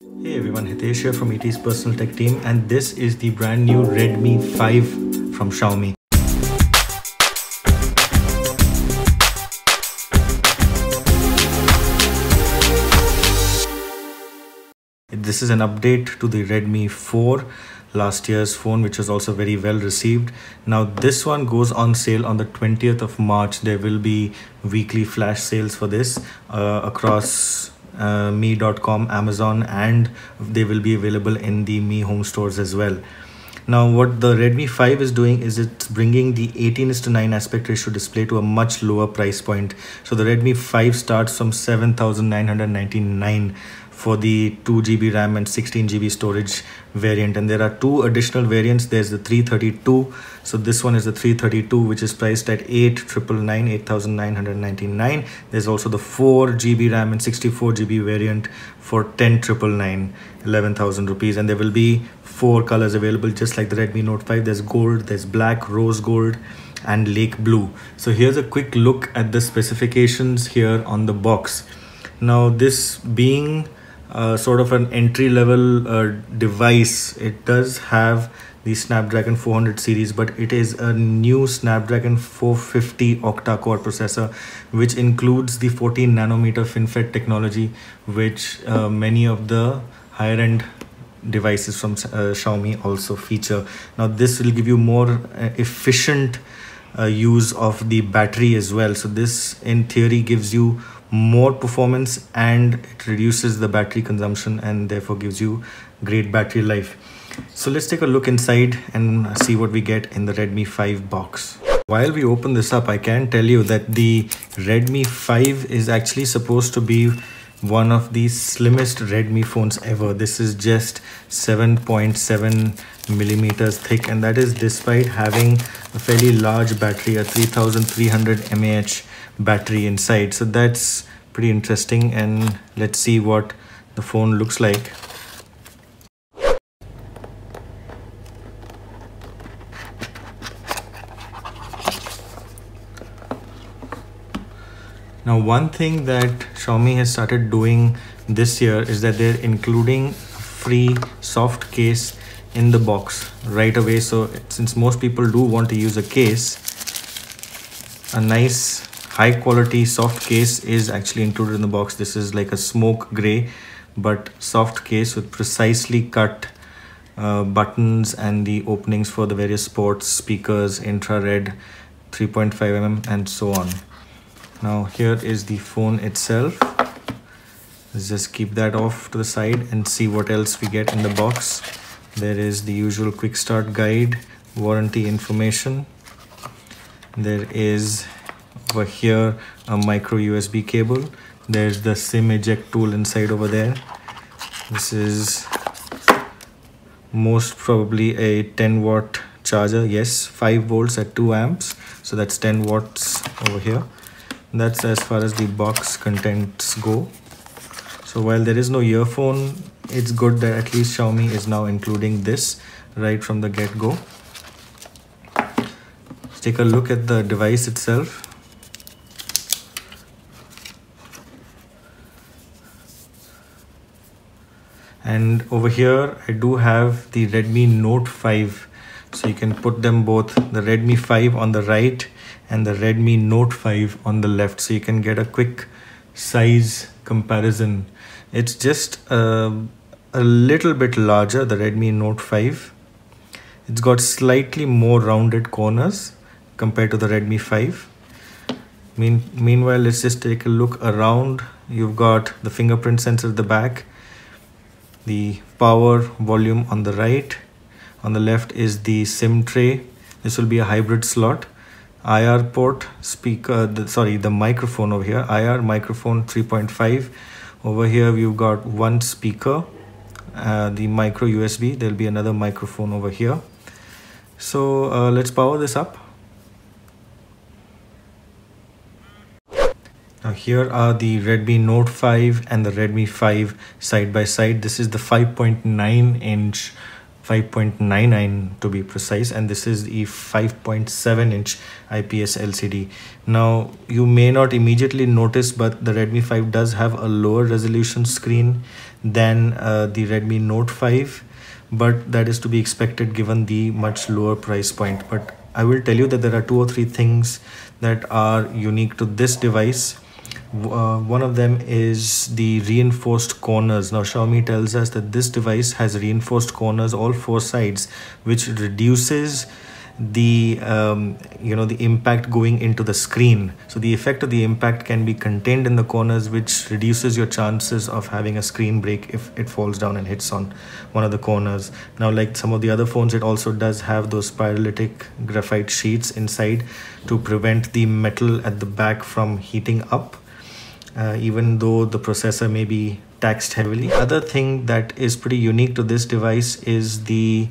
Hey everyone, Hitesh here from ET's personal tech team, and this is the brand new Redmi 5 from Xiaomi. This is an update to the Redmi 4, last year's phone, which was also very well received. Now this one goes on sale on the 20th of March. There will be weekly flash sales for this across me.com, Amazon, and they will be available in the Me home stores as well. Now what the Redmi 5 is doing is it's bringing the 18:9 aspect ratio display to a much lower price point. So the Redmi 5 starts from 7,999 for the 2GB RAM and 16GB storage variant, and there are two additional variants. There's the 332, so this one is the 332, which is priced at 8,999. There's also the 4GB RAM and 64GB variant for 10,999, 11,000 rupees, and there will be four colors available just like the Redmi Note 5. There's gold, there's black, rose gold, and lake blue. So here's a quick look at the specifications here on the box. Now this being sort of an entry-level device, it does have the Snapdragon 400 series, but it is a new Snapdragon 450 octa-core processor, which includes the 14 nanometer FinFET technology, which many of the higher-end devices from Xiaomi also feature. Now this will give you more efficient use of the battery as well. So this in theory gives you more performance, and it reduces the battery consumption and therefore gives you great battery life. So let's take a look inside and see what we get in the Redmi 5 box. While we open this up, I can tell you that the Redmi 5 is actually supposed to be one of the slimmest Redmi phones ever. This is just 7.7 millimeters thick, and that is despite having a fairly large battery, a 3300 mAh battery inside. So that's pretty interesting, and let's see what the phone looks like. Now one thing that Xiaomi has started doing this year is that they're including a free soft case in the box right away. So since most people do want to use a case, a nice high quality soft case is actually included in the box. This is like a smoke gray but soft case with precisely cut buttons and the openings for the various ports, speakers, infrared, 3.5mm, and so on. Now here is the phone itself. Let's just keep that off to the side and see what else we get in the box. There is the usual quick start guide, warranty information. There is over here a micro USB cable. There's the SIM eject tool inside over there. This is most probably a 10-watt charger. Yes, 5 volts at 2 amps. So that's 10 watts over here. That's as far as the box contents go. So while there is no earphone, it's good that at least Xiaomi is now including this right from the get-go. Let's take a look at the device itself. And over here I do have the Redmi Note 5, so you can put them both, the Redmi 5 on the right and the Redmi Note 5 on the left, so you can get a quick size comparison. It's just a little bit larger, the Redmi Note 5. It's got slightly more rounded corners compared to the Redmi 5. Meanwhile, let's just take a look around. You've got the fingerprint sensor at the back, the power volume on the right. On the left is the SIM tray. This will be a hybrid slot. IR port, speaker, the microphone over here, IR microphone 3.5. Over here we've got one speaker, the micro USB. There'll be another microphone over here. So let's power this up. Now here are the Redmi Note 5 and the Redmi 5 side by side. This is the 5.9 inch 5.99 to be precise, and this is the 5.7 inch IPS LCD. Now you may not immediately notice, but the Redmi 5 does have a lower resolution screen than the Redmi Note 5, but that is to be expected given the much lower price point. But I will tell you that there are 2 or 3 things that are unique to this device. One of them is the reinforced corners. Now Xiaomi tells us that this device has reinforced corners all 4 sides, which reduces the the impact going into the screen. So the effect of the impact can be contained in the corners, which reduces your chances of having a screen break if it falls down and hits on one of the corners. Now, like some of the other phones, it also does have those pyrolytic graphite sheets inside to prevent the metal at the back from heating up, even though the processor may be taxed heavily. Other thing that is pretty unique to this device is the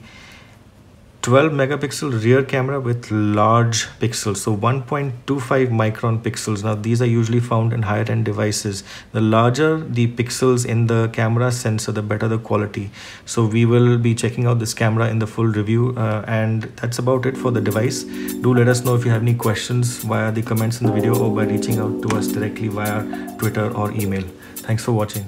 12 megapixel rear camera with large pixels, so 1.25 micron pixels. Now these are usually found in higher end devices. The larger the pixels in the camera sensor, the better the quality. So we will be checking out this camera in the full review, and that's about it for the device. Do let us know if you have any questions via the comments in the video or by reaching out to us directly via Twitter or email. Thanks for watching.